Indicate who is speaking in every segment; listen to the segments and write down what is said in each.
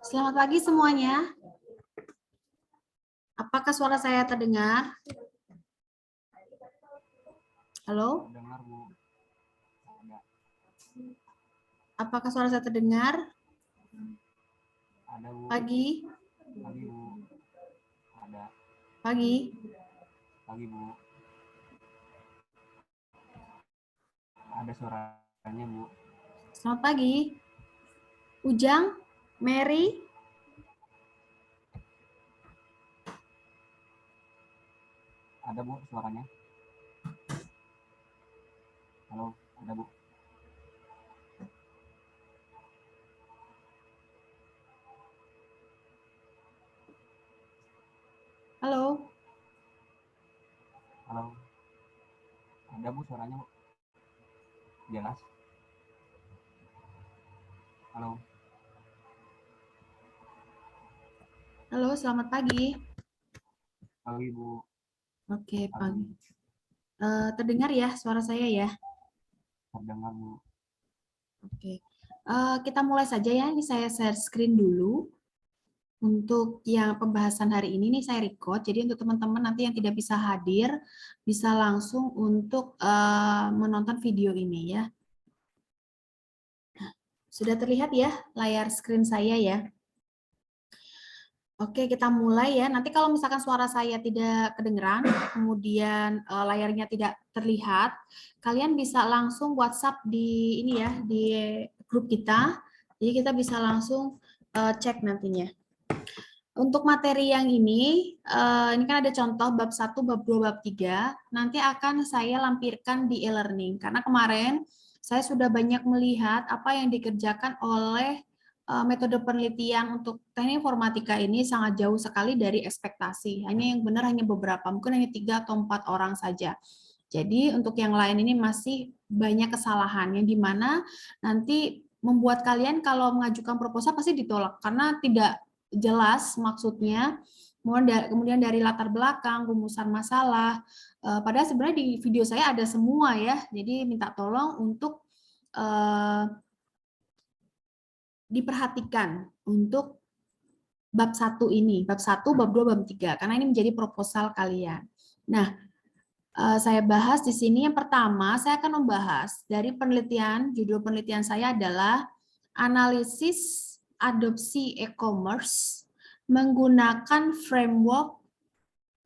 Speaker 1: Selamat pagi semuanya. Apakah suara saya terdengar? Halo?
Speaker 2: Dengar, Bu. Ada.
Speaker 1: Apakah suara saya terdengar?
Speaker 2: Ada, Bu.
Speaker 1: Pagi?
Speaker 2: Pagi, Bu. Ada.
Speaker 1: Pagi?
Speaker 2: Pagi, Bu. Ada suaranya, Bu.
Speaker 1: Selamat pagi. Ujang? Mary?
Speaker 2: Ada, Bu, suaranya. Halo, ada, Bu.
Speaker 1: Halo?
Speaker 2: Halo. Ada, Bu, suaranya, Bu. Jelas. Halo.
Speaker 1: Halo, selamat pagi.
Speaker 2: Pagi, Bu.
Speaker 1: Oke,
Speaker 2: Pagi.
Speaker 1: pagi. Terdengar ya suara saya ya?
Speaker 2: Terdengar, Bu.
Speaker 1: Oke. Kita mulai saja ya. Ini saya share screen dulu. Untuk yang pembahasan hari ini nih saya record, jadi untuk teman-teman nanti yang tidak bisa hadir, bisa langsung untuk menonton video ini ya. Sudah terlihat ya layar screen saya ya. Oke, kita mulai ya. Nanti kalau misalkan suara saya tidak kedengeran, kemudian layarnya tidak terlihat, kalian bisa langsung WhatsApp di ini ya, di grup kita. Jadi kita bisa langsung cek nantinya. Untuk materi yang ini kan ada contoh bab 1, bab 2, bab 3. Nanti akan saya lampirkan di e-learning. Karena kemarin saya sudah banyak melihat apa yang dikerjakan oleh metode penelitian untuk teknik informatika ini sangat jauh sekali dari ekspektasi. Hanya yang benar hanya beberapa, mungkin hanya 3 atau 4 orang saja. Jadi untuk yang lain ini masih banyak kesalahan yang dimana nanti membuat kalian kalau mengajukan proposal pasti ditolak karena tidak jelas maksudnya, kemudian dari latar belakang, rumusan masalah, padahal sebenarnya di video saya ada semua ya, jadi minta tolong untuk diperhatikan untuk bab 1 ini, bab 1, bab 2, bab 3, karena ini menjadi proposal kalian. Nah, saya bahas di sini yang pertama, saya akan membahas dari penelitian, judul penelitian saya adalah analisis adopsi e-commerce menggunakan framework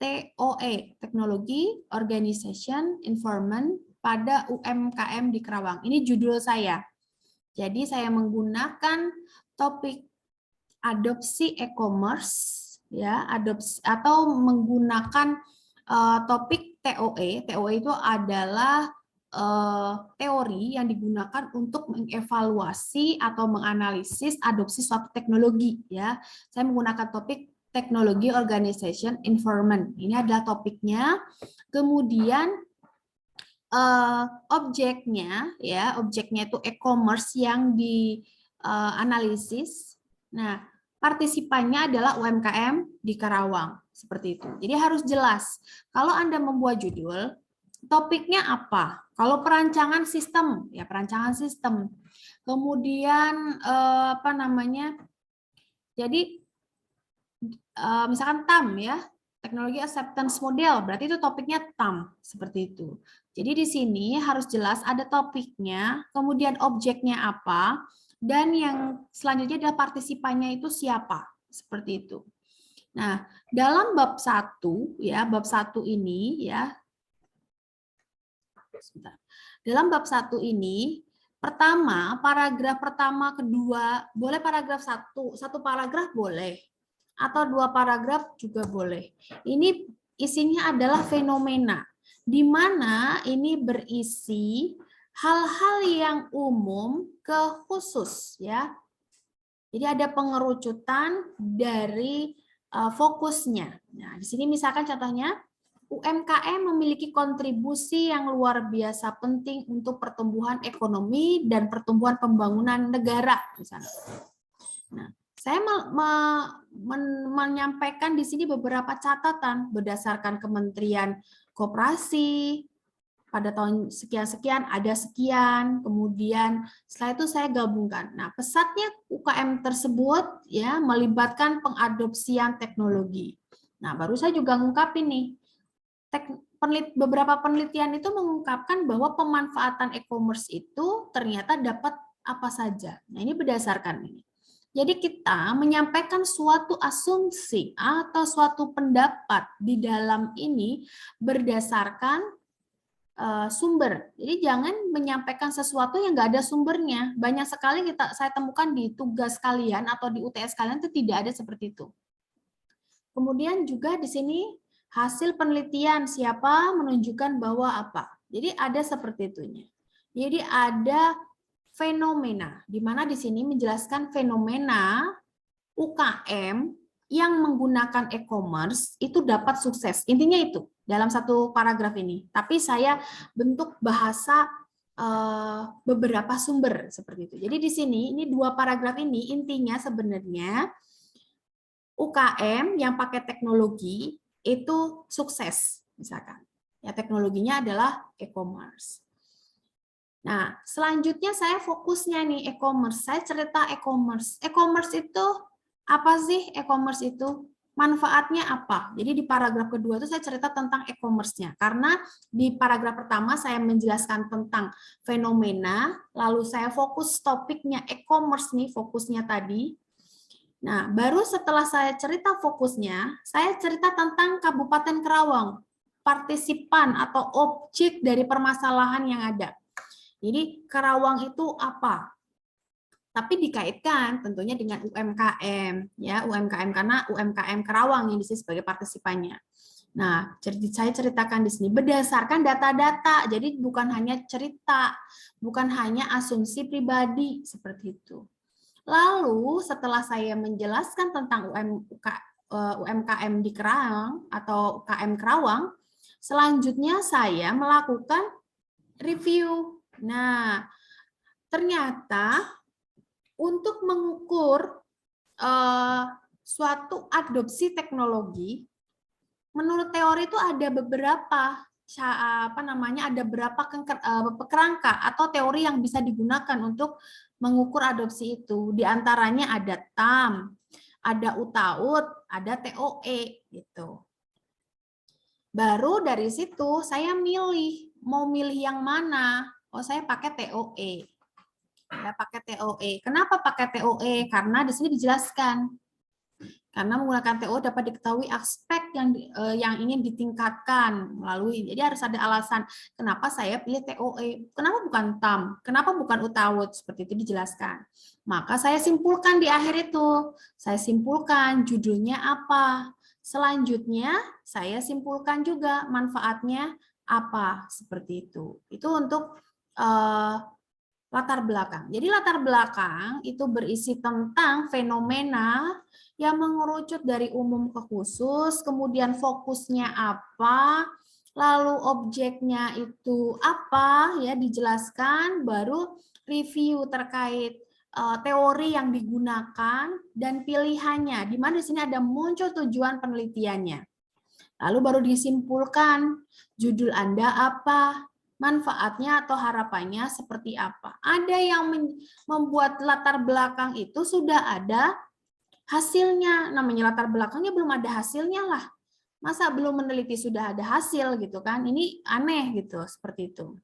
Speaker 1: TOE, Teknologi Organization Environment pada UMKM di Kerawang. Ini judul saya. Jadi saya menggunakan topik adopsi e-commerce ya, adopsi atau menggunakan topik TOE. TOE itu adalah teori yang digunakan untuk mengevaluasi atau menganalisis adopsi suatu teknologi ya. Saya menggunakan topik teknologi organization environment. Ini adalah topiknya. Kemudian objeknya ya, objeknya itu e-commerce yang dianalisis. Nah, partisipannya adalah UMKM di Karawang seperti itu. Jadi harus jelas. Kalau Anda membuat judul, topiknya apa? Kalau perancangan sistem, ya perancangan sistem. Kemudian apa namanya? Jadi misalkan TAM ya, teknologi acceptance model, berarti itu topiknya TAM seperti itu. Jadi di sini harus jelas ada topiknya, kemudian objeknya apa, dan yang selanjutnya adalah partisipannya itu siapa, seperti itu. Nah, dalam bab 1 ya, bab 1 ini ya. Sebentar. Dalam bab 1 ini pertama, paragraf pertama, kedua, boleh paragraf 1, satu paragraf boleh. Atau 2 paragraf juga boleh. Ini isinya adalah fenomena di mana ini berisi hal-hal yang umum ke khusus ya. Jadi ada pengerucutan dari fokusnya. Nah, di sini misalkan contohnya UMKM memiliki kontribusi yang luar biasa penting untuk pertumbuhan ekonomi dan pertumbuhan pembangunan negara misalnya. Nah, saya menyampaikan di sini beberapa catatan berdasarkan Kementerian Koperasi, pada tahun sekian-sekian ada sekian, kemudian setelah itu saya gabungkan. Nah, pesatnya UKM tersebut ya melibatkan pengadopsian teknologi. Nah, baru saya juga ngungkapin nih, beberapa penelitian itu mengungkapkan bahwa pemanfaatan e-commerce itu ternyata dapat apa saja. Nah, ini berdasarkan ini. Jadi kita menyampaikan suatu asumsi atau suatu pendapat di dalam ini berdasarkan sumber. Jadi jangan menyampaikan sesuatu yang nggak ada sumbernya. Banyak sekali saya temukan di tugas kalian atau di UTS kalian itu tidak ada seperti itu. Kemudian juga di sini hasil penelitian siapa menunjukkan bahwa apa. Jadi ada seperti itunya. Jadi ada fenomena, di mana di sini menjelaskan fenomena UKM yang menggunakan e-commerce itu dapat sukses. Intinya itu dalam satu paragraf ini. Tapi saya bentuk bahasa beberapa sumber seperti itu. Jadi di sini ini 2 paragraf ini intinya sebenarnya UKM yang pakai teknologi itu sukses misalkan. Ya teknologinya adalah e-commerce. Nah, selanjutnya saya fokusnya nih e-commerce. Saya cerita e-commerce. E-commerce itu apa sih e-commerce itu? Manfaatnya apa? Jadi di paragraf kedua itu saya cerita tentang e-commerce-nya. Karena di paragraf pertama saya menjelaskan tentang fenomena, lalu saya fokus topiknya e-commerce nih, fokusnya tadi. Nah, baru setelah saya cerita fokusnya, saya cerita tentang Kabupaten Karawang, partisipan atau objek dari permasalahan yang ada. Jadi Karawang itu apa? Tapi dikaitkan tentunya dengan UMKM, ya UMKM karena UMKM Karawang yang disini sebagai partisipannya. Nah, saya ceritakan di sini berdasarkan data-data, jadi bukan hanya cerita, bukan hanya asumsi pribadi seperti itu. Lalu setelah saya menjelaskan tentang UMKM di Karawang atau UKM Karawang, selanjutnya saya melakukan review. Nah, ternyata untuk mengukur suatu adopsi teknologi, menurut teori itu ada beberapa kerangka atau teori yang bisa digunakan untuk mengukur adopsi itu. Di antaranya ada TAM, ada UTAUT, ada TOE gitu. Baru dari situ saya mau milih yang mana? Oh, saya pakai TOE. Ya, pakai TOE. Kenapa pakai TOE? Karena di sini dijelaskan. Karena menggunakan TOE dapat diketahui aspek yang ingin ditingkatkan melalui. Jadi harus ada alasan kenapa saya pilih TOE. Kenapa bukan TAM? Kenapa bukan UTAUT? Seperti itu dijelaskan. Maka saya simpulkan di akhir itu. Saya simpulkan judulnya apa. Selanjutnya saya simpulkan juga manfaatnya apa. Seperti itu. Itu untuk latar belakang. Jadi latar belakang itu berisi tentang fenomena yang mengerucut dari umum ke khusus, kemudian fokusnya apa, lalu objeknya itu apa, ya dijelaskan, baru review terkait teori yang digunakan dan pilihannya, di mana di sini ada muncul tujuan penelitiannya. Lalu baru disimpulkan judul Anda apa, manfaatnya atau harapannya seperti apa. Ada yang membuat latar belakang itu sudah ada hasilnya, namanya latar belakangnya belum ada hasilnya lah. Masa belum meneliti sudah ada hasil gitu kan? Ini aneh gitu, seperti itu.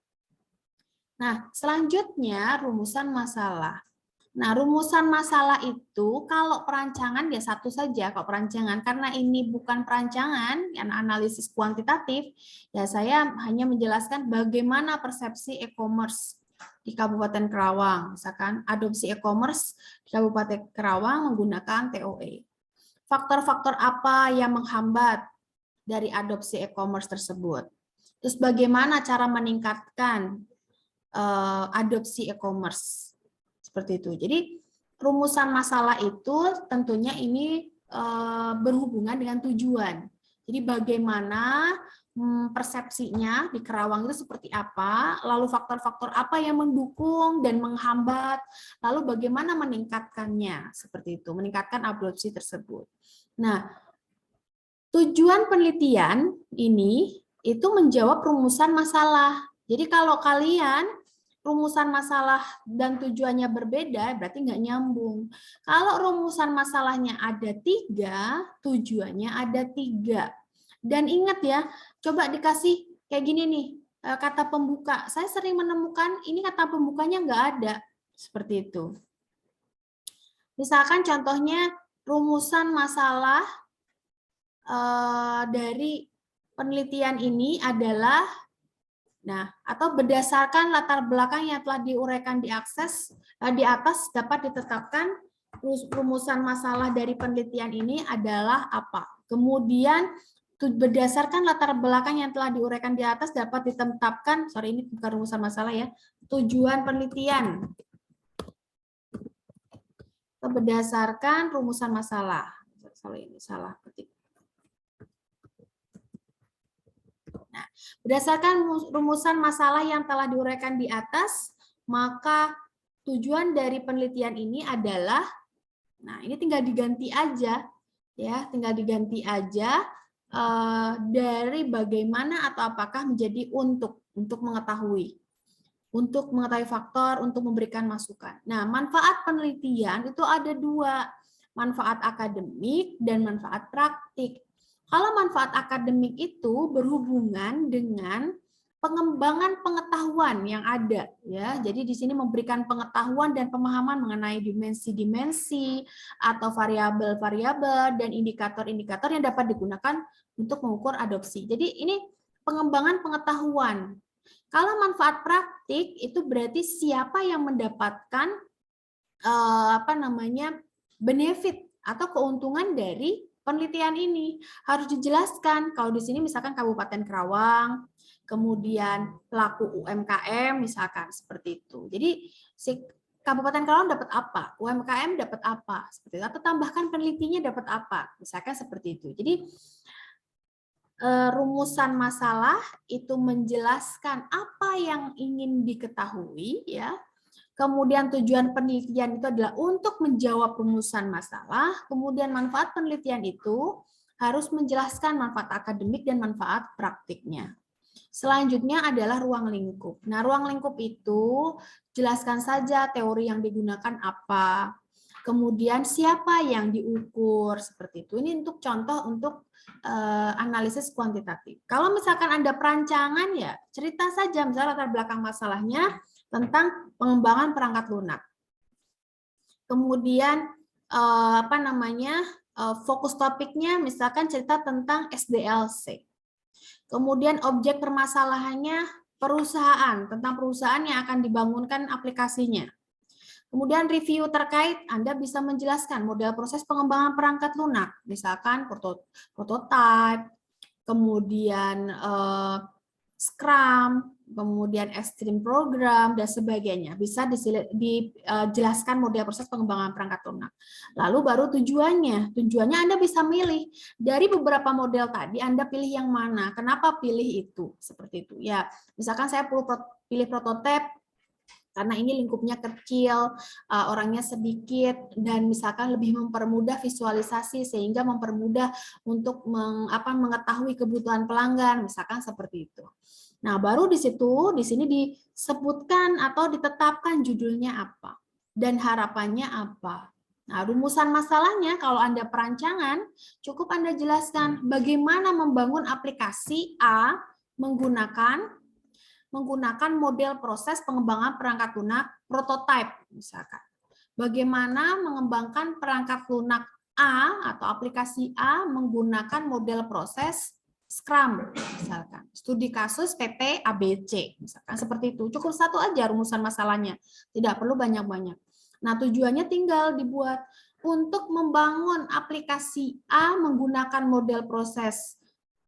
Speaker 1: Nah, selanjutnya rumusan masalah. Nah, rumusan masalah itu kalau perancangan ya satu saja, kalau perancangan karena ini bukan perancangan, yang analisis kuantitatif, ya saya hanya menjelaskan bagaimana persepsi e-commerce di Kabupaten Karawang, misalkan adopsi e-commerce di Kabupaten Karawang menggunakan TOE. Faktor-faktor apa yang menghambat dari adopsi e-commerce tersebut? Terus bagaimana cara meningkatkan adopsi e-commerce? Seperti itu. Jadi rumusan masalah itu tentunya ini berhubungan dengan tujuan. Jadi bagaimana persepsinya di Karawang itu seperti apa, lalu faktor-faktor apa yang mendukung dan menghambat, lalu bagaimana meningkatkannya, seperti itu, meningkatkan adopsi tersebut. Nah, tujuan penelitian ini itu menjawab rumusan masalah. Jadi kalau kalian rumusan masalah dan tujuannya berbeda, berarti nggak nyambung. Kalau rumusan masalahnya ada 3, tujuannya ada 3. Dan ingat ya, coba dikasih kayak gini nih, kata pembuka. Saya sering menemukan ini kata pembukanya nggak ada. Seperti itu. Misalkan contohnya rumusan masalah dari penelitian ini adalah, nah, atau berdasarkan latar belakang yang telah diuraikan di atas dapat ditetapkan rumusan masalah dari penelitian ini adalah apa. Kemudian berdasarkan latar belakang yang telah diuraikan di atas dapat ditetapkan, sorry ini bukan rumusan masalah ya, tujuan penelitian. Berdasarkan rumusan masalah. Salah ketik. Nah, berdasarkan rumusan masalah yang telah diuraikan di atas, maka tujuan dari penelitian ini adalah, nah ini tinggal diganti aja, ya, tinggal diganti aja dari bagaimana atau apakah menjadi untuk mengetahui faktor, untuk memberikan masukan. Nah, manfaat penelitian itu ada 2, manfaat akademik dan manfaat praktik. Kalau manfaat akademik itu berhubungan dengan pengembangan pengetahuan yang ada, ya. Jadi di sini memberikan pengetahuan dan pemahaman mengenai dimensi-dimensi atau variabel-variabel dan indikator-indikator yang dapat digunakan untuk mengukur adopsi. Jadi ini pengembangan pengetahuan. Kalau manfaat praktik itu berarti siapa yang mendapatkan benefit atau keuntungan dari penelitian ini. Harus dijelaskan. Kalau di sini misalkan Kabupaten Karawang, kemudian pelaku UMKM misalkan seperti itu. Jadi si Kabupaten Karawang dapat apa? UMKM dapat apa? Seperti itu. Atau tambahkan penelitinya dapat apa? Misalkan seperti itu. Jadi rumusan masalah itu menjelaskan apa yang ingin diketahui, ya. Kemudian tujuan penelitian itu adalah untuk menjawab rumusan masalah. Kemudian manfaat penelitian itu harus menjelaskan manfaat akademik dan manfaat praktiknya. Selanjutnya adalah ruang lingkup. Nah, ruang lingkup itu jelaskan saja teori yang digunakan apa. Kemudian siapa yang diukur, seperti itu. Ini untuk contoh untuk analisis kuantitatif. Kalau misalkan Anda perancangan, ya cerita saja misalnya latar belakang masalahnya tentang pengembangan perangkat lunak. Kemudian fokus topiknya misalkan cerita tentang SDLC. Kemudian objek permasalahannya perusahaan, tentang perusahaan yang akan dibangunkan aplikasinya. Kemudian review terkait, Anda bisa menjelaskan model proses pengembangan perangkat lunak, misalkan prototype, kemudian Scrum, kemudian Extreme Program, dan sebagainya. Bisa dijelaskan model proses pengembangan perangkat lunak. Lalu baru tujuannya. Tujuannya Anda bisa milih. Dari beberapa model tadi, Anda pilih yang mana. Kenapa pilih itu? Seperti itu. Ya, misalkan saya pilih prototipe, karena ini lingkupnya kecil, orangnya sedikit, dan misalkan lebih mempermudah visualisasi sehingga mempermudah untuk mengetahui kebutuhan pelanggan, misalkan seperti itu. Nah, baru di sini disebutkan atau ditetapkan judulnya apa dan harapannya apa. Nah, rumusan masalahnya kalau Anda perancangan, cukup Anda jelaskan bagaimana membangun aplikasi A menggunakan model proses pengembangan perangkat lunak prototype misalkan. Bagaimana mengembangkan perangkat lunak A atau aplikasi A menggunakan model proses Scrum misalkan. Studi kasus PT ABC misalkan seperti itu. Cukup satu aja rumusan masalahnya. Tidak perlu banyak-banyak. Nah, tujuannya tinggal dibuat untuk membangun aplikasi A menggunakan model proses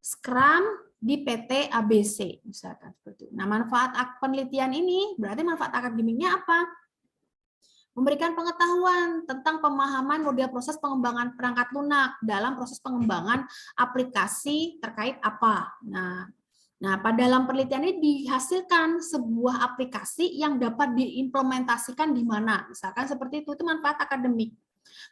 Speaker 1: Scrum di PT ABC misalkan seperti itu. Nah, manfaat penelitian ini berarti manfaat akademiknya apa? Memberikan pengetahuan tentang pemahaman model proses pengembangan perangkat lunak dalam proses pengembangan aplikasi terkait apa. Nah, pada dalam penelitian ini dihasilkan sebuah aplikasi yang dapat diimplementasikan di mana. Misalkan seperti itu manfaat akademik.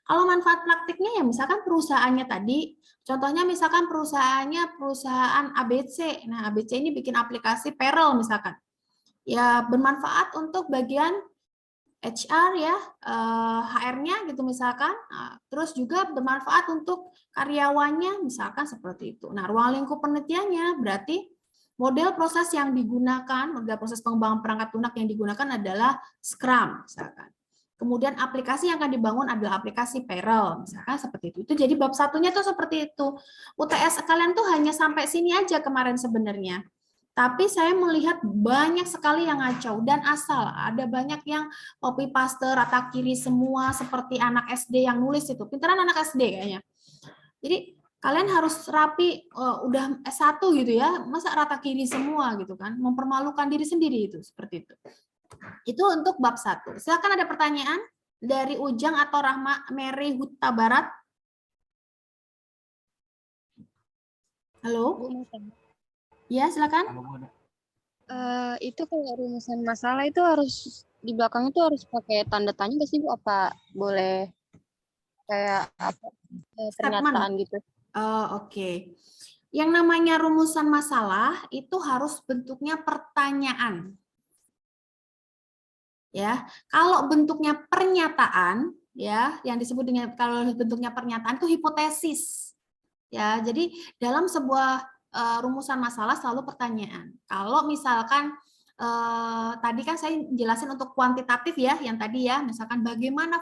Speaker 1: Kalau manfaat praktiknya ya misalkan perusahaannya tadi, contohnya misalkan perusahaan ABC. Nah, ABC ini bikin aplikasi payroll misalkan. ya bermanfaat untuk bagian HR ya, HR-nya gitu misalkan, terus juga bermanfaat untuk karyawannya misalkan seperti itu. Nah, ruang lingkup penelitiannya berarti model proses yang digunakan, model proses pengembangan perangkat lunak yang digunakan adalah Scrum misalkan. Kemudian aplikasi yang akan dibangun adalah aplikasi Perl, misalkan seperti itu. Itu jadi bab satunya tuh seperti itu. UTS kalian tuh hanya sampai sini aja kemarin sebenarnya. Tapi saya melihat banyak sekali yang ngaco dan asal. Ada banyak yang copy paste rata kiri semua seperti anak SD yang nulis itu. Pintaran anak SD kayaknya. Jadi kalian harus rapi, udah S1 gitu ya, masa rata kiri semua gitu kan. Mempermalukan diri sendiri itu, seperti itu. Itu untuk bab 1. Silakan ada pertanyaan dari Ujang atau Rahma Mary Huta Barat. Halo? Ya, silakan.
Speaker 2: Kalau Bu ada.
Speaker 3: Itu kalau rumusan masalah itu harus di belakangnya tuh harus pakai tanda tanya nggak sih Bu? Apa boleh kayak apa pernyataan gitu?
Speaker 1: Oke. Yang namanya rumusan masalah itu harus bentuknya pertanyaan. Ya, kalau bentuknya pernyataan, ya, yang disebut dengan kalau bentuknya pernyataan itu hipotesis. Ya, jadi dalam sebuah rumusan masalah selalu pertanyaan. Kalau misalkan tadi kan saya jelasin untuk kuantitatif ya, yang tadi ya, misalkan bagaimana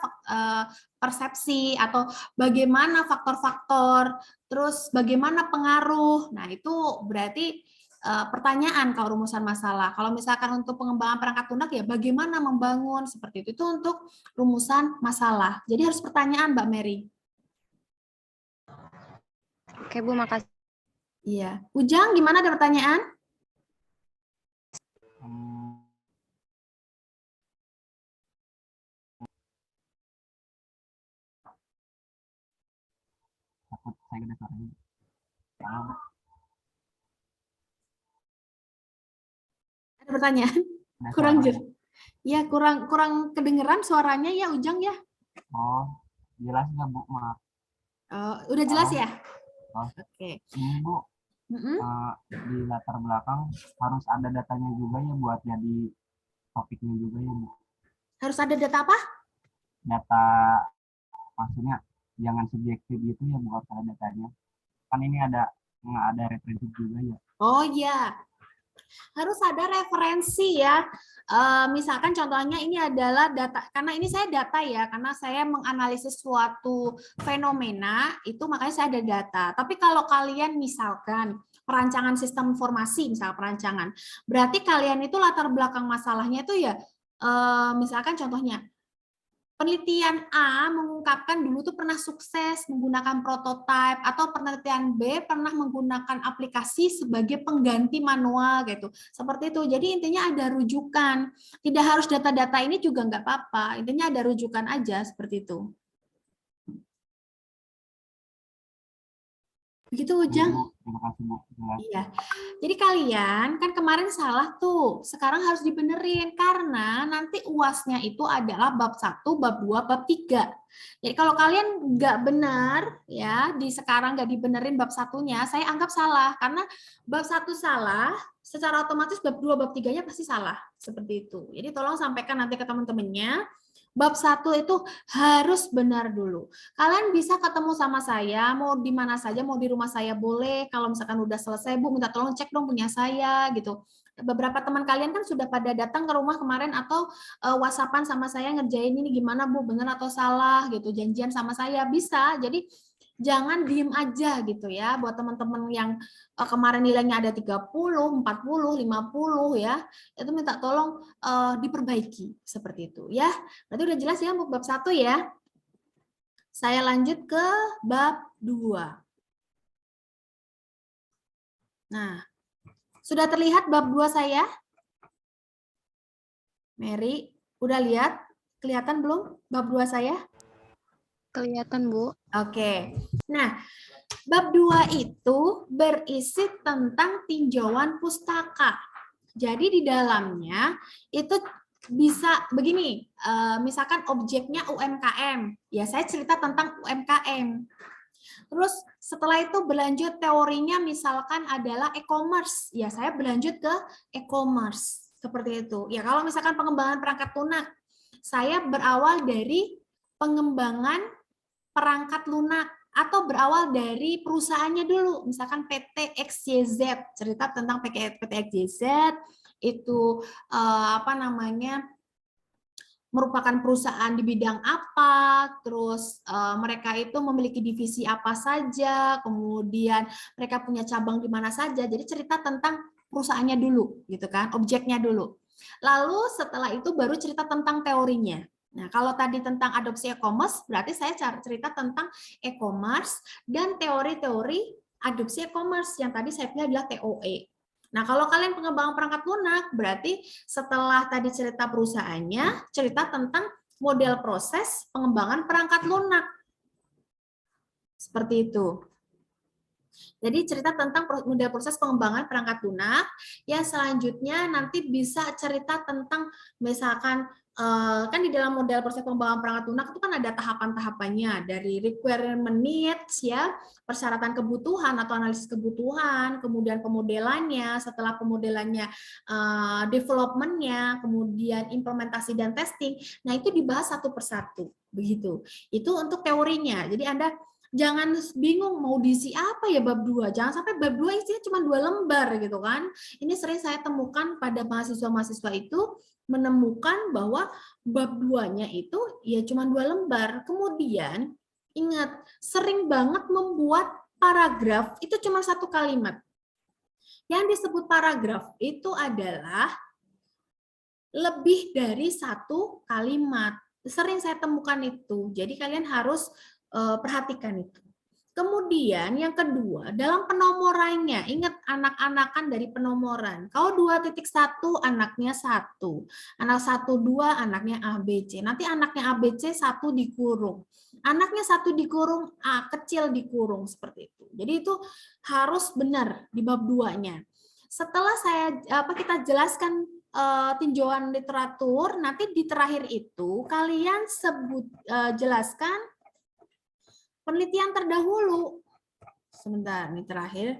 Speaker 1: persepsi atau bagaimana faktor-faktor, terus bagaimana pengaruh. Nah, itu berarti pertanyaan kalau rumusan masalah. Kalau misalkan untuk pengembangan perangkat lunak ya bagaimana membangun seperti itu. Itu untuk rumusan masalah. Jadi harus pertanyaan, Mbak Mary.
Speaker 3: Oke Bu, makasih.
Speaker 1: Iya. Ujang, gimana, ada pertanyaan?
Speaker 2: Takut saya gede suaranya. Halo, Bu.
Speaker 1: Ada pertanyaan?
Speaker 2: Ada
Speaker 1: Kurang
Speaker 2: suaranya.
Speaker 1: jelas. Ya, kurang kedengeran suaranya ya, Ujang ya.
Speaker 2: Oh, jelas nggak Bu? Maaf.
Speaker 1: Udah jelas ya?
Speaker 2: Oh.
Speaker 1: Oke.
Speaker 2: Ini Bu, di latar belakang harus ada datanya juga ya buat jadi topiknya juga ya Bu.
Speaker 1: Harus ada data apa?
Speaker 2: Data, maksudnya jangan subjektif gitu ya Bu, harus ada datanya. Kan ini nggak ada referensi juga ya.
Speaker 1: Oh iya, harus ada referensi ya. Misalkan contohnya ini adalah data, karena ini saya data ya, karena saya menganalisis suatu fenomena, itu makanya saya ada data. Tapi kalau kalian misalkan perancangan sistem informasi, misal perancangan, berarti kalian itu latar belakang masalahnya itu ya, misalkan contohnya, penelitian A mengungkapkan dulu tuh pernah sukses menggunakan prototipe, atau penelitian B pernah menggunakan aplikasi sebagai pengganti manual gitu. Seperti itu. Jadi intinya ada rujukan. Tidak harus data-data ini juga nggak apa-apa. Intinya ada rujukan aja seperti itu. Begitu, Ujang?
Speaker 2: Bu, terima kasih Bu. Jelas.
Speaker 1: Iya. Jadi kalian kan kemarin salah tuh. Sekarang harus dibenerin karena nanti UAS-nya itu adalah bab 1, bab 2, bab 3. Jadi kalau kalian nggak benar ya, di sekarang nggak dibenerin bab 1-nya, saya anggap salah karena bab 1 salah, secara otomatis bab 2, bab 3-nya pasti salah. Seperti itu. Jadi tolong sampaikan nanti ke teman-temannya. Bab 1 itu harus benar dulu. Kalian bisa ketemu sama saya, mau di mana saja, mau di rumah saya boleh. Kalau misalkan udah selesai, Bu, minta tolong cek dong punya saya, gitu. Beberapa teman kalian kan sudah pada datang ke rumah kemarin atau WhatsApp-an sama saya ngerjain ini gimana, Bu, benar atau salah, gitu. Janjian sama saya, bisa. Jadi, jangan diem aja gitu ya, buat teman-teman yang kemarin nilainya ada 30, 40, 50 ya, itu minta tolong diperbaiki, seperti itu ya. Berarti udah jelas ya untuk bab 1 ya. Saya lanjut ke bab 2. Nah, sudah terlihat bab 2 saya? Mary, udah lihat? Kelihatan belum bab 2 saya?
Speaker 3: Kelihatan Bu.
Speaker 1: Oke. Nah, bab 2 itu berisi tentang tinjauan pustaka. Jadi di dalamnya itu bisa begini, misalkan objeknya UMKM, ya saya cerita tentang UMKM. Terus setelah itu berlanjut teorinya misalkan adalah e-commerce, ya saya berlanjut ke e-commerce. Seperti itu. Ya, kalau misalkan pengembangan perangkat lunak, saya berawal dari pengembangan perangkat lunak atau berawal dari perusahaannya dulu, misalkan PT XYZ, cerita tentang PT XYZ itu apa namanya, merupakan perusahaan di bidang apa, terus mereka itu memiliki divisi apa saja, kemudian mereka punya cabang di mana saja. Jadi cerita tentang perusahaannya dulu, gitu kan, objeknya dulu. Lalu setelah itu baru cerita tentang teorinya. Nah, kalau tadi tentang adopsi e-commerce, berarti saya cerita tentang e-commerce dan teori-teori adopsi e-commerce yang tadi saya pilih adalah TOE. Nah, kalau kalian pengembangan perangkat lunak, berarti setelah tadi cerita perusahaannya, cerita tentang model proses pengembangan perangkat lunak. Seperti itu. Jadi cerita tentang model proses pengembangan perangkat lunak. Ya, selanjutnya nanti bisa cerita tentang misalkan kan di dalam model proses pengembangan perangkat lunak itu kan ada tahapan-tahapannya, dari requirement needs ya, persyaratan kebutuhan atau analisis kebutuhan, kemudian pemodelannya, setelah pemodelannya development-nya, kemudian implementasi dan testing. Nah, itu dibahas satu persatu begitu. Itu untuk teorinya. Jadi Anda jangan bingung mau diisi apa ya bab 2. Jangan sampai bab 2 isinya cuma 2 lembar gitu kan. Ini sering saya temukan pada mahasiswa-mahasiswa itu menemukan bahwa bab 2-nya itu ya cuma 2 lembar. Kemudian ingat, sering banget membuat paragraf itu cuma 1 kalimat. Yang disebut paragraf itu adalah lebih dari 1 kalimat. Sering saya temukan itu. Jadi kalian harus perhatikan itu. Kemudian yang kedua, dalam penomorannya, ingat anak-anakan dari penomoran. Kalau 2.1 anaknya 1, anak 1.2 anaknya ABC. Nanti anaknya ABC 1 dikurung. Anaknya 1 dikurung, A kecil dikurung seperti itu. Jadi itu harus benar di bab 2-nya. Setelah kita jelaskan tinjauan literatur, nanti di terakhir itu kalian jelaskan penelitian terdahulu. Sebentar, ini terakhir.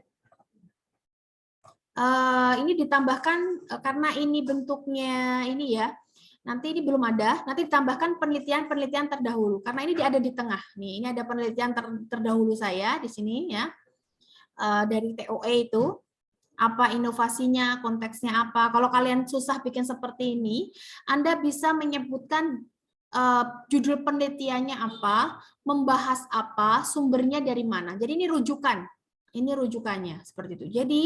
Speaker 1: Ini ditambahkan karena ini bentuknya ini ya. Nanti ini belum ada. Nanti ditambahkan penelitian terdahulu. Karena ini ada di tengah. Nih, ini ada penelitian terdahulu saya di sini ya. Dari TOE itu. Apa inovasinya, konteksnya apa. Kalau kalian susah bikin seperti ini, Anda bisa menyebutkan judul penelitiannya apa, membahas apa, sumbernya dari mana. Jadi ini rujukan. Ini rujukannya seperti itu. Jadi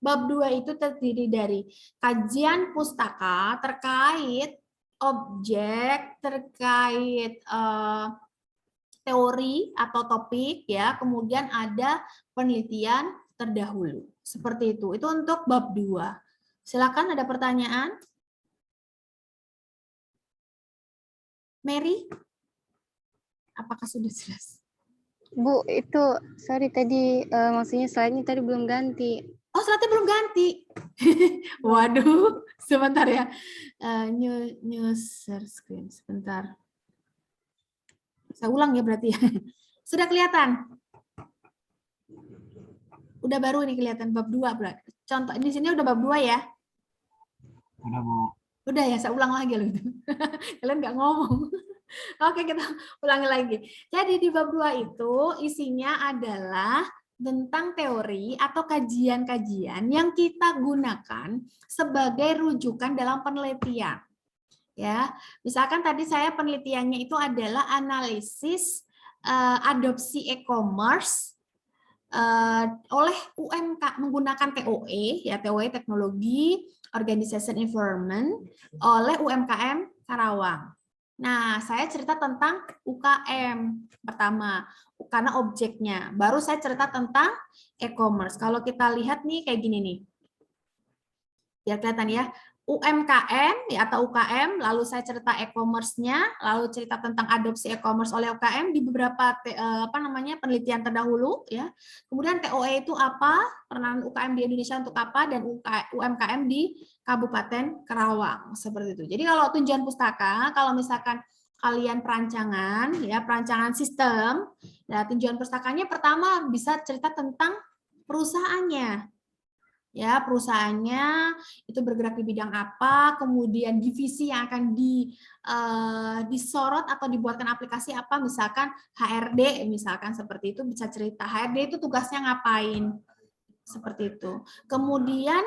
Speaker 1: bab 2 itu terdiri dari kajian pustaka terkait objek, terkait teori atau topik ya, kemudian ada penelitian terdahulu. Seperti itu. Itu untuk bab 2. Silakan, ada pertanyaan? Mary? Apakah sudah jelas?
Speaker 3: Bu, itu sorry tadi maksudnya slide-nya tadi belum ganti.
Speaker 1: Oh, slide-nya belum ganti. Waduh, sebentar ya. New share screen, sebentar. Saya ulang ya berarti ya. Sudah kelihatan? Udah baru ini kelihatan bab 2 berarti. Contoh di sini udah bab 2 ya?
Speaker 2: Udah, Bu.
Speaker 1: Udah ya, saya ulang lagi loh. Kalian nggak ngomong. Oke, kita ulangi lagi. Jadi di bab 2 itu isinya adalah tentang teori atau kajian-kajian yang kita gunakan sebagai rujukan dalam penelitian. Ya, misalkan tadi saya penelitiannya itu adalah analisis adopsi e-commerce oleh UMK menggunakan TOE ya, TOE Teknologi Organization Environment oleh UMKM Karawang. Nah, saya cerita tentang UKM pertama karena objeknya. Baru saya cerita tentang e-commerce. Kalau kita lihat nih kayak gini nih. Ya kelihatan ya. UMKM ya, atau UKM, lalu saya cerita e-commerce-nya, lalu cerita tentang adopsi e-commerce oleh UKM di beberapa penelitian terdahulu ya. Kemudian TOE itu apa, peranan UKM di Indonesia untuk apa, dan UMKM di Kabupaten Karawang seperti itu. Jadi kalau tujuan pustaka, kalau misalkan kalian perancangan ya, perancangan sistem, ya tujuan pustakanya pertama bisa cerita tentang perusahaannya. Ya, perusahaannya itu bergerak di bidang apa, kemudian divisi yang akan disorot atau dibuatkan aplikasi apa, misalkan HRD, misalkan seperti itu bisa cerita. HRD itu tugasnya ngapain, seperti itu. Kemudian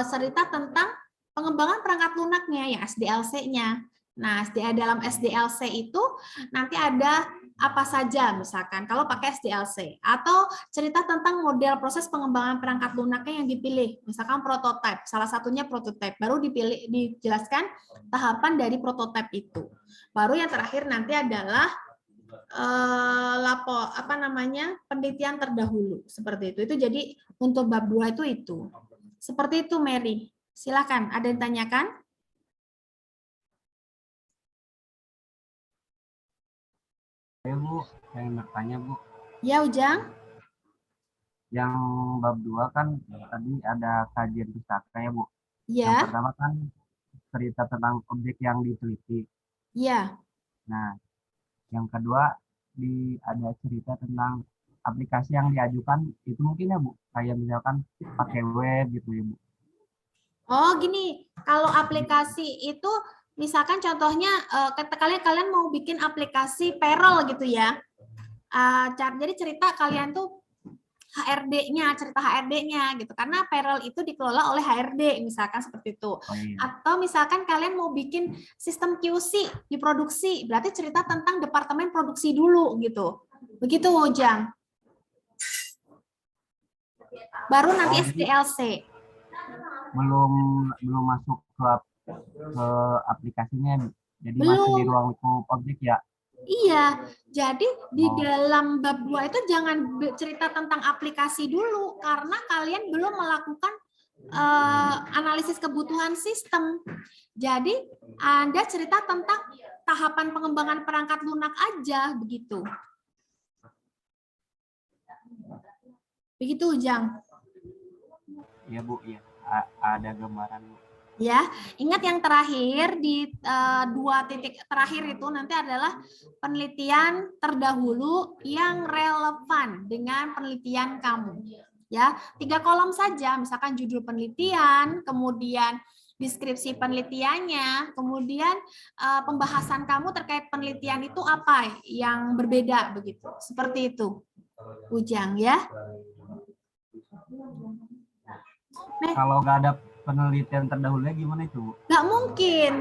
Speaker 1: cerita tentang pengembangan perangkat lunaknya, ya SDLC-nya. Nah, dalam SDLC itu nanti ada apa saja misalkan kalau pakai SDLC, atau cerita tentang model proses pengembangan perangkat lunaknya yang dipilih, misalkan prototype, salah satunya prototype, baru dijelaskan tahapan dari prototype itu. Baru yang terakhir nanti adalah penelitian terdahulu, seperti itu. Itu jadi untuk bab 2 itu. Seperti itu, Mary. Silakan, ada yang tanyakan?
Speaker 2: Ya Bu, yang bertanya Bu,
Speaker 1: Ya, Ujang.
Speaker 2: yang bab 2 kan tadi ada kajian pustaka ya Bu. Yang
Speaker 1: Ya,
Speaker 2: pertama kan cerita tentang objek yang diteliti.
Speaker 1: ya.
Speaker 2: Nah, yang kedua ada cerita tentang aplikasi yang diajukan itu mungkin ya Bu, kayak misalkan pakai web gitu ya Bu.
Speaker 1: Oh, gini. Kalau aplikasi itu misalkan contohnya kalian mau bikin aplikasi payroll gitu ya. Jadi cerita kalian tuh HRD-nya, cerita HRD-nya gitu. Karena payroll itu dikelola oleh HRD, misalkan seperti itu.
Speaker 2: Oh iya.
Speaker 1: Atau misalkan kalian mau bikin sistem QC di produksi, berarti cerita tentang departemen produksi dulu gitu. Begitu, Ujang. Baru nanti SDLC.
Speaker 2: Belum masuk ke aplikasinya, jadi masih di
Speaker 1: Belum.
Speaker 2: ruang lingkup objek ya.
Speaker 1: Iya, jadi di
Speaker 2: Oh.
Speaker 1: dalam bab 2 itu jangan cerita tentang aplikasi dulu, karena kalian belum melakukan analisis kebutuhan sistem. Jadi Anda cerita tentang tahapan pengembangan perangkat lunak aja, begitu. Begitu, Ujang.
Speaker 2: Iya Bu, iya. Ada gambaran Bu.
Speaker 1: Ya, ingat yang terakhir di 2 titik terakhir itu nanti adalah penelitian terdahulu yang relevan dengan penelitian kamu. Ya, 3 kolom saja, misalkan judul penelitian, kemudian deskripsi penelitiannya, kemudian pembahasan kamu terkait penelitian itu apa yang berbeda begitu. Seperti itu. Ujang ya.
Speaker 2: Kalau nggak ada penelitian terdahulunya gimana itu Bu?
Speaker 1: Nggak mungkin.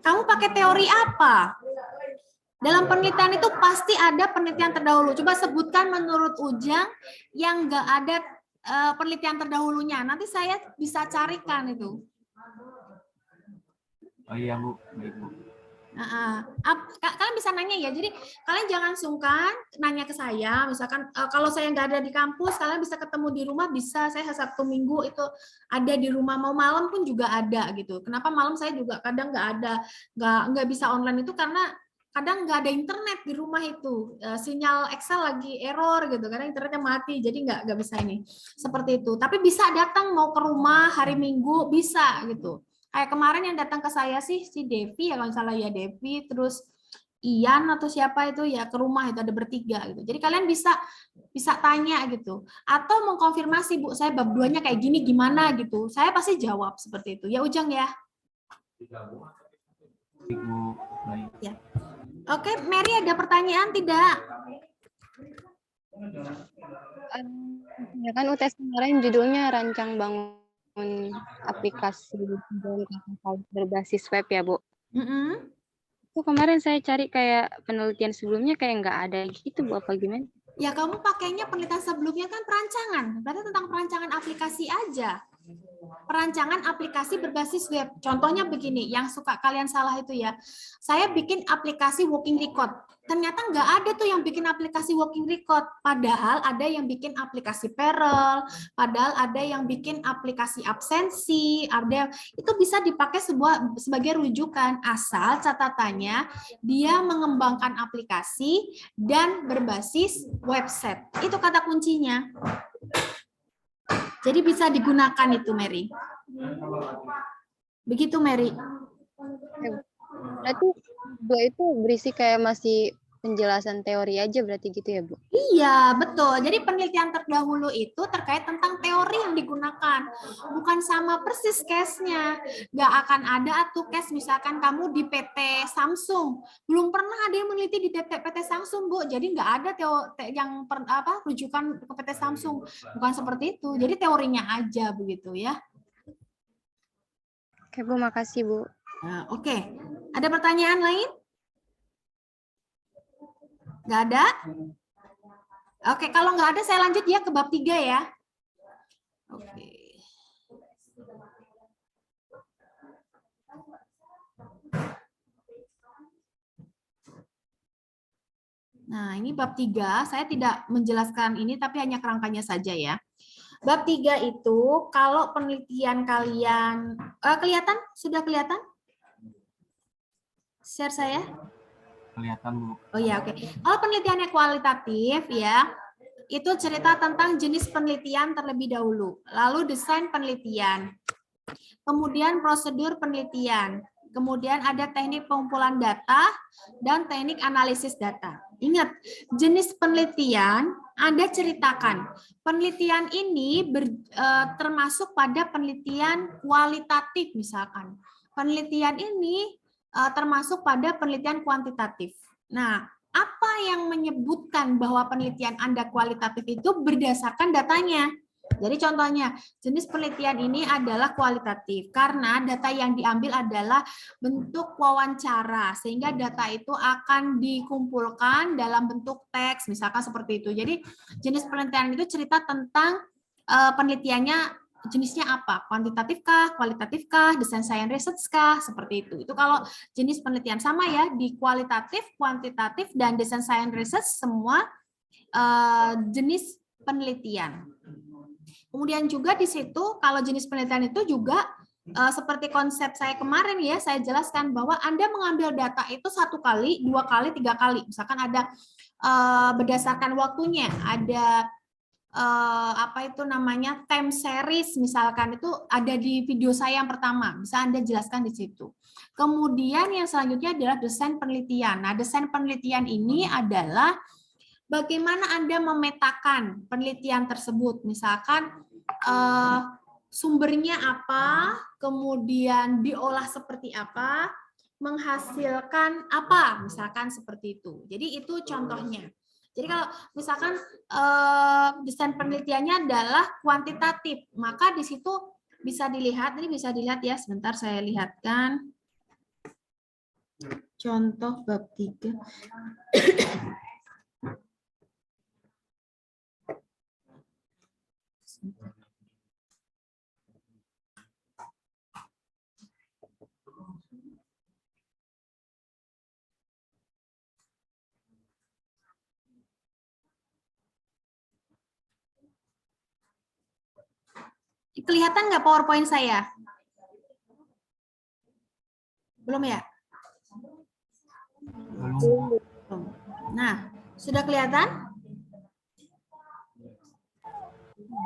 Speaker 1: Kamu pakai teori apa? Dalam penelitian itu pasti ada penelitian terdahulu. Coba sebutkan menurut Ujang yang nggak ada penelitian terdahulunya. Nanti saya bisa carikan itu.
Speaker 2: Oh iya Bu, baik Bu.
Speaker 1: Kalian bisa nanya ya. Jadi kalian jangan sungkan nanya ke saya. Misalkan kalau saya nggak ada di kampus, kalian bisa ketemu di rumah, bisa. Saya Sabtu Minggu itu ada di rumah. Mau malam pun juga ada gitu. Kenapa malam saya juga kadang nggak ada, nggak bisa online itu karena kadang nggak ada internet di rumah itu. Sinyal Excel lagi error gitu. Kadang internetnya mati, jadi nggak bisa ini. Seperti itu. Tapi bisa datang mau ke rumah hari Minggu bisa gitu. Kayak kemarin yang datang ke saya sih si Devi ya kalau salah ya Devi, terus Ian atau siapa itu ya ke rumah itu ada bertiga gitu. Jadi kalian bisa tanya gitu atau mengkonfirmasi Bu saya bab 2-nya kayak gini gimana gitu. Saya pasti jawab seperti itu. Ya Ujang ya.
Speaker 2: Baik Bu, baik.
Speaker 1: Ya. Oke, Mary ada pertanyaan tidak?
Speaker 3: Ya kan UTS kemarin judulnya rancang bangun aplikasi berbasis web ya Bu. Itu kemarin saya cari kayak penelitian sebelumnya kayak nggak ada gitu Bu, apa gimana?
Speaker 1: Ya kamu pakainya penelitian sebelumnya kan perancangan, berarti tentang perancangan aplikasi aja. Perancangan aplikasi berbasis web. Contohnya begini, yang suka kalian salah itu ya. Saya bikin aplikasi walking record. Ternyata nggak ada tuh yang bikin aplikasi walking record. Padahal ada yang bikin aplikasi payroll, padahal ada yang bikin aplikasi absensi, ada itu bisa dipakai sebagai rujukan asal catatannya dia mengembangkan aplikasi dan berbasis website. Itu kata kuncinya. Jadi bisa digunakan itu, Mary. Begitu, Mary.
Speaker 3: Berarti dua itu berisi kayak masih penjelasan teori aja berarti gitu ya, Bu?
Speaker 1: Iya, betul. Jadi penelitian terdahulu itu terkait tentang teori yang digunakan. Bukan sama persis case-nya. Nggak akan ada tuh case misalkan kamu di PT Samsung. Belum pernah ada yang meneliti di PT Samsung, Bu. Jadi nggak ada rujukan ke PT Samsung. Bukan seperti itu. Jadi teorinya aja begitu ya.
Speaker 3: Oke, Bu. Makasih, Bu.
Speaker 1: Nah, oke. Ada pertanyaan lain? Nggak ada? Oke, kalau nggak ada saya lanjut ya ke bab 3 ya. Oke. Nah, ini bab 3, saya tidak menjelaskan ini tapi hanya kerangkanya saja ya. Bab 3 itu kalau penelitian kalian kelihatan? Sudah kelihatan? Share saya?
Speaker 2: Kelihatan, Bu.
Speaker 1: Oh ya, oke. Kalau penelitiannya kualitatif ya, itu cerita tentang jenis penelitian terlebih dahulu, lalu desain penelitian, kemudian prosedur penelitian, kemudian ada teknik pengumpulan data dan teknik analisis data. Ingat, jenis penelitian Anda ceritakan. Penelitian ini termasuk pada penelitian kualitatif misalkan. Penelitian ini termasuk pada penelitian kuantitatif. Nah, apa yang menyebutkan bahwa penelitian Anda kualitatif itu berdasarkan datanya. Jadi contohnya, jenis penelitian ini adalah kualitatif karena data yang diambil adalah bentuk wawancara, sehingga data itu akan dikumpulkan dalam bentuk teks, misalkan seperti itu. Jadi jenis penelitian itu cerita tentang penelitiannya jenisnya apa? Kuantitatifkah, kualitatifkah, desain science research-kah, seperti itu. Itu kalau jenis penelitian sama ya, di kualitatif, kuantitatif, dan desain science research semua jenis penelitian. Kemudian juga di situ kalau jenis penelitian itu juga seperti konsep saya kemarin ya, saya jelaskan bahwa Anda mengambil data itu 1 kali, 2 kali, 3 kali. Misalkan ada berdasarkan waktunya, ada time series misalkan, itu ada di video saya yang pertama, bisa Anda jelaskan di situ. Kemudian yang selanjutnya adalah desain penelitian. Nah, desain penelitian ini adalah bagaimana Anda memetakan penelitian tersebut, misalkan sumbernya apa, kemudian diolah seperti apa, menghasilkan apa, misalkan seperti itu. Jadi itu contohnya. Jadi kalau misalkan desain penelitiannya adalah kuantitatif, maka di situ bisa dilihat, ini bisa dilihat ya, sebentar saya lihatkan. Contoh bab 3. Kelihatan nggak PowerPoint saya? Belum ya?
Speaker 2: Belum.
Speaker 1: Nah, sudah kelihatan?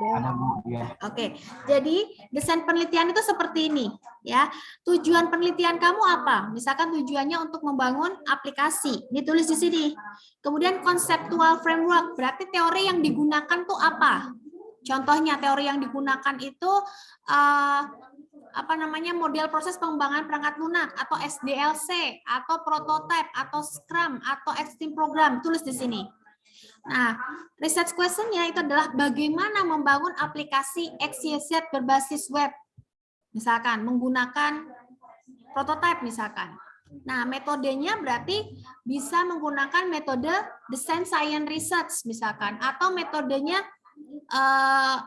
Speaker 2: Ada, Bu, ya.
Speaker 1: Oke, jadi desain penelitian itu seperti ini, ya. Tujuan penelitian kamu apa? Misalkan tujuannya untuk membangun aplikasi, ditulis di sini. Kemudian conceptual framework, berarti teori yang digunakan tuh apa? Contohnya teori yang digunakan itu model proses pengembangan perangkat lunak atau SDLC atau prototype atau Scrum atau Extreme Program, tulis di sini. Nah, research question-nya itu adalah bagaimana membangun aplikasi XYZ berbasis web. Misalkan menggunakan prototype misalkan. Nah, metodenya berarti bisa menggunakan metode design science research misalkan, atau metodenya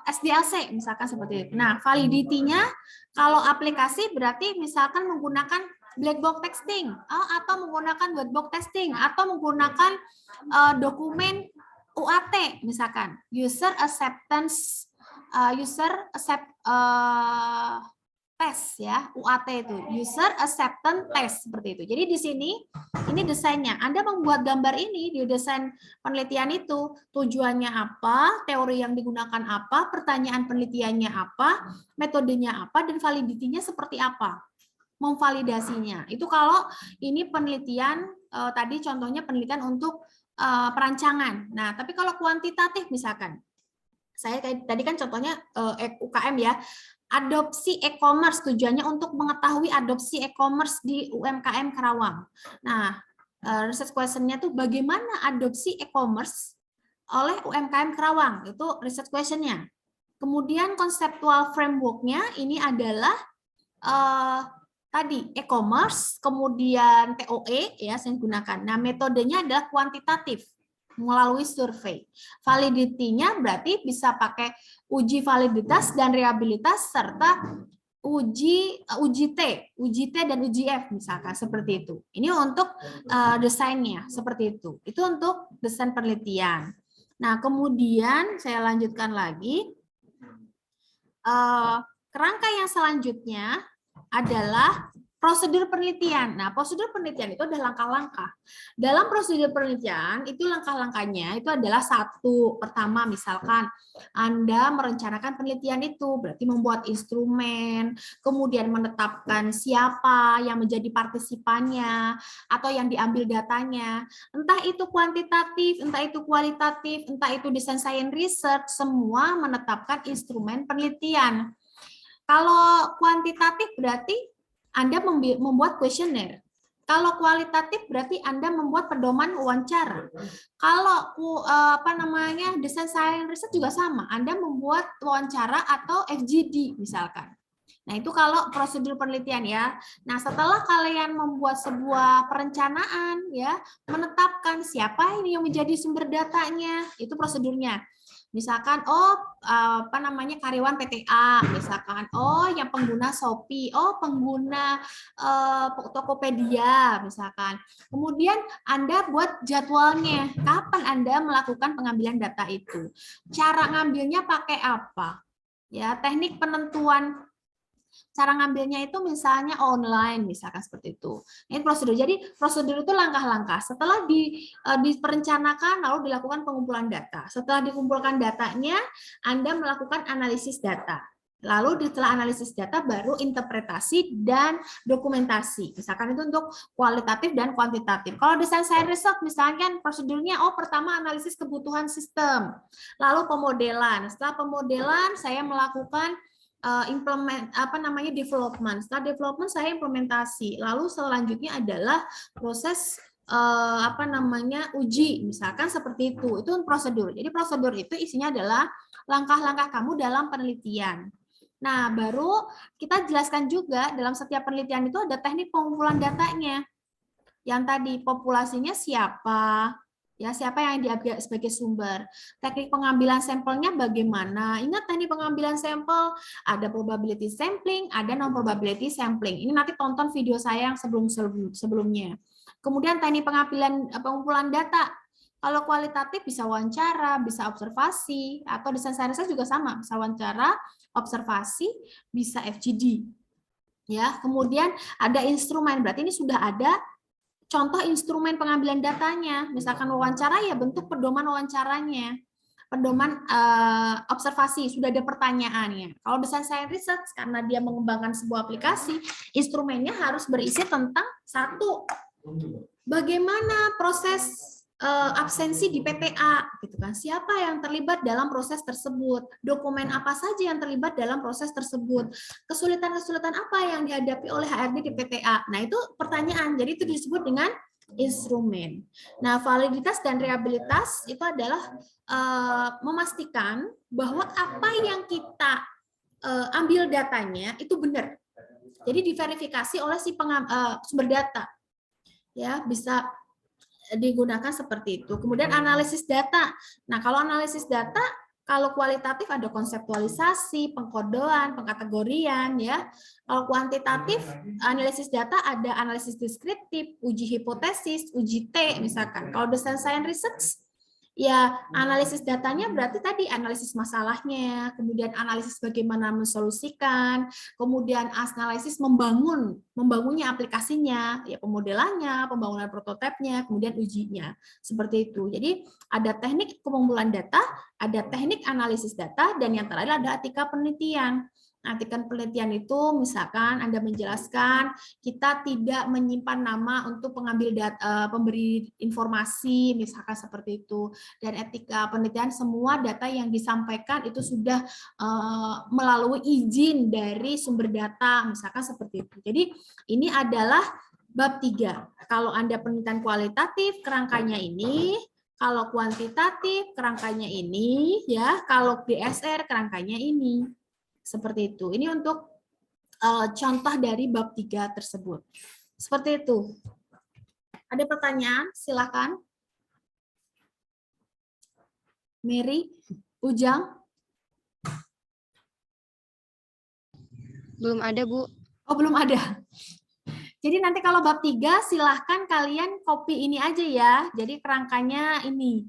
Speaker 1: SDLC misalkan seperti itu. Nah, validity-nya kalau aplikasi berarti misalkan menggunakan black box testing atau menggunakan white box testing atau menggunakan dokumen UAT misalkan, user acceptance test ya, UAT itu, user acceptance test seperti itu. Jadi di sini ini desainnya. Anda membuat gambar ini di desain penelitian itu, tujuannya apa, teori yang digunakan apa, pertanyaan penelitiannya apa, metodenya apa, dan validity-nya seperti apa. memvalidasinya. Itu kalau ini penelitian, tadi contohnya penelitian untuk perancangan. Nah, tapi kalau kuantitatif misalkan, saya tadi kan contohnya UKM ya, adopsi e-commerce, tujuannya untuk mengetahui adopsi e-commerce di UMKM Karawang. Nah, research question-nya tuh bagaimana adopsi e-commerce oleh UMKM Karawang, itu research question-nya. Kemudian konseptual framework-nya ini adalah tadi e-commerce, kemudian TOE ya saya gunakan. Nah, metodenya adalah kuantitatif melalui survei. Validity-nya berarti bisa pakai uji validitas dan reliabilitas serta uji T dan uji F misalkan seperti itu. Ini untuk desainnya seperti itu. Itu untuk desain penelitian. Nah, kemudian saya lanjutkan lagi. Kerangka yang selanjutnya adalah prosedur penelitian. Nah, prosedur penelitian itu adalah langkah-langkah. Dalam prosedur penelitian, itu langkah-langkahnya itu adalah satu. Pertama, misalkan Anda merencanakan penelitian itu, berarti membuat instrumen, kemudian menetapkan siapa yang menjadi partisipannya, atau yang diambil datanya. Entah itu kuantitatif, entah itu kualitatif, entah itu desain science research, semua menetapkan instrumen penelitian. Kalau kuantitatif berarti Anda membuat kuesioner. Kalau kualitatif berarti Anda membuat pedoman wawancara. Kalau desain science research juga sama, Anda membuat wawancara atau FGD misalkan. Nah, itu kalau prosedur penelitian ya. Nah, setelah kalian membuat sebuah perencanaan ya, menetapkan siapa ini yang menjadi sumber datanya, itu prosedurnya. Misalkan karyawan PT A, misalkan yang pengguna Shopee, pengguna Tokopedia misalkan. Kemudian Anda buat jadwalnya, kapan Anda melakukan pengambilan data itu. Cara ngambilnya pakai apa? Ya, teknik penentuan cara ngambilnya itu misalnya online, misalkan seperti itu. Ini prosedur. Jadi prosedur itu langkah-langkah. Setelah diperencanakan, lalu dilakukan pengumpulan data. Setelah dikumpulkan datanya, Anda melakukan analisis data. Lalu setelah analisis data baru interpretasi dan dokumentasi. Misalkan itu untuk kualitatif dan kuantitatif. Kalau desain science research misalnya prosedurnya pertama analisis kebutuhan sistem, lalu pemodelan. Setelah pemodelan saya melakukan development. Setelah development saya implementasi. Lalu selanjutnya adalah proses uji, misalkan seperti itu. Itu prosedur. Jadi prosedur itu isinya adalah langkah-langkah kamu dalam penelitian. Nah, baru kita jelaskan juga dalam setiap penelitian itu ada teknik pengumpulan datanya. Yang tadi populasinya siapa, ya siapa yang diambil sebagai sumber. Teknik pengambilan sampelnya bagaimana? Ingat teknik pengambilan sampel ada probability sampling, ada non probability sampling. Ini nanti tonton video saya yang sebelumnya. Kemudian teknik pengumpulan data. Kalau kualitatif bisa wawancara, bisa observasi, atau desain science juga sama, bisa wawancara, observasi, bisa FGD. Ya, kemudian ada instrumen, berarti ini sudah ada contoh instrumen pengambilan datanya. Misalkan wawancara ya bentuk pedoman wawancaranya. Pedoman observasi, sudah ada pertanyaannya. Kalau desain science research, karena dia mengembangkan sebuah aplikasi, instrumennya harus berisi tentang satu, bagaimana proses absensi di PTA, gitu kan? Siapa yang terlibat dalam proses tersebut? Dokumen apa saja yang terlibat dalam proses tersebut? Kesulitan-kesulitan apa yang dihadapi oleh HRD di PTA? Nah, itu pertanyaan. Jadi itu disebut dengan instrumen. Nah, validitas dan reliabilitas itu adalah memastikan bahwa apa yang kita ambil datanya itu benar. Jadi diverifikasi oleh si sumber data. Ya, bisa digunakan seperti itu. Kemudian analisis data. Nah, kalau analisis data, kalau kualitatif ada konseptualisasi, pengkodoan, pengkategorian, ya. Kalau kuantitatif, analisis data ada analisis deskriptif, uji hipotesis, uji T, misalkan. Kalau desain science research, ya analisis datanya berarti tadi analisis masalahnya, kemudian analisis bagaimana mensolusikan, kemudian analisis membangunnya aplikasinya, ya pemodelannya, pembangunan prototipenya, kemudian ujinya, seperti itu. Jadi ada teknik pengumpulan data, ada teknik analisis data, dan yang terakhir ada etika penelitian. Artikan penelitian itu misalkan Anda menjelaskan kita tidak menyimpan nama untuk pengambil data, pemberi informasi, misalkan seperti itu. Dan etika penelitian semua data yang disampaikan itu sudah melalui izin dari sumber data, misalkan seperti itu. Jadi ini adalah bab 3. Kalau Anda penelitian kualitatif, kerangkanya ini. Kalau kuantitatif, kerangkanya ini. Ya, kalau DSR, kerangkanya ini. Seperti itu. Ini untuk contoh dari bab 3 tersebut. Seperti itu. Ada pertanyaan? Silakan. Mary, Ujang?
Speaker 3: Belum ada, Bu.
Speaker 1: Oh, belum ada. Jadi nanti kalau bab 3 silahkan kalian copy ini aja ya. Jadi kerangkanya ini.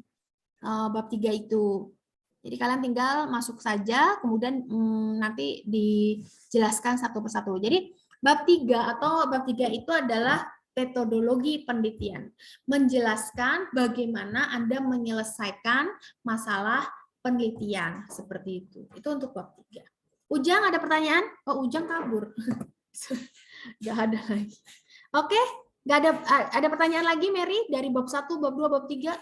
Speaker 1: Bab 3 itu. Jadi kalian tinggal masuk saja, kemudian nanti dijelaskan satu persatu. Jadi bab 3 atau bab 3 itu adalah metodologi penelitian. Menjelaskan bagaimana Anda menyelesaikan masalah penelitian. Seperti itu. Itu untuk bab 3. Ujang ada pertanyaan? Oh, Ujang kabur. Nggak ada lagi. Oke, nggak ada pertanyaan lagi, Mary? Dari bab 1, bab 2, bab 3?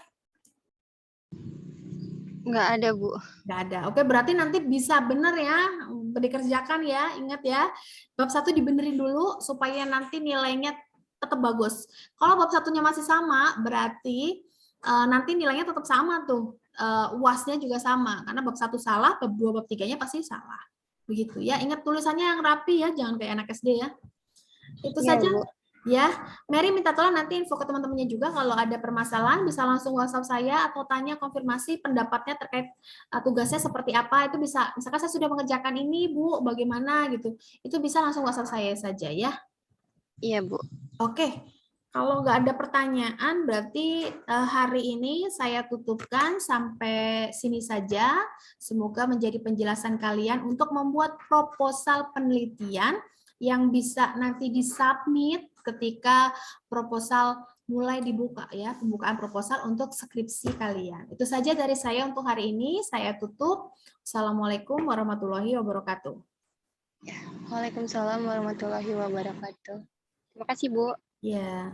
Speaker 3: Nggak ada, Bu.
Speaker 1: Nggak ada. Oke, berarti nanti bisa bener ya, dikerjakan ya. Ingat ya, bab 1 dibenerin dulu supaya nanti nilainya tetap bagus. Kalau bab 1-nya masih sama, berarti nanti nilainya tetap sama tuh. UAS-nya juga sama. Karena bab 1 salah, bab 2, bab 3-nya pasti salah. Begitu ya. Ingat tulisannya yang rapi ya, jangan kayak anak SD ya. Itu
Speaker 3: Iya,
Speaker 1: saja.
Speaker 3: Bu.
Speaker 1: Ya, Mary minta tolong nanti info ke teman-temannya juga kalau ada permasalahan bisa langsung WhatsApp saya atau tanya konfirmasi pendapatnya terkait tugasnya seperti apa. Itu bisa, misalkan saya sudah mengerjakan ini, Bu, bagaimana gitu. Itu bisa langsung WhatsApp saya saja ya.
Speaker 3: Iya, Bu.
Speaker 1: Oke. Kalau nggak ada pertanyaan, berarti hari ini saya tutupkan sampai sini saja. Semoga menjadi penjelasan kalian untuk membuat proposal penelitian yang bisa nanti disubmit ketika proposal mulai dibuka ya, pembukaan proposal untuk skripsi kalian. Itu saja dari saya untuk hari ini. Saya tutup. Assalamualaikum warahmatullahi wabarakatuh.
Speaker 3: Waalaikumsalam warahmatullahi wabarakatuh. Terima kasih, Bu.
Speaker 1: Ya.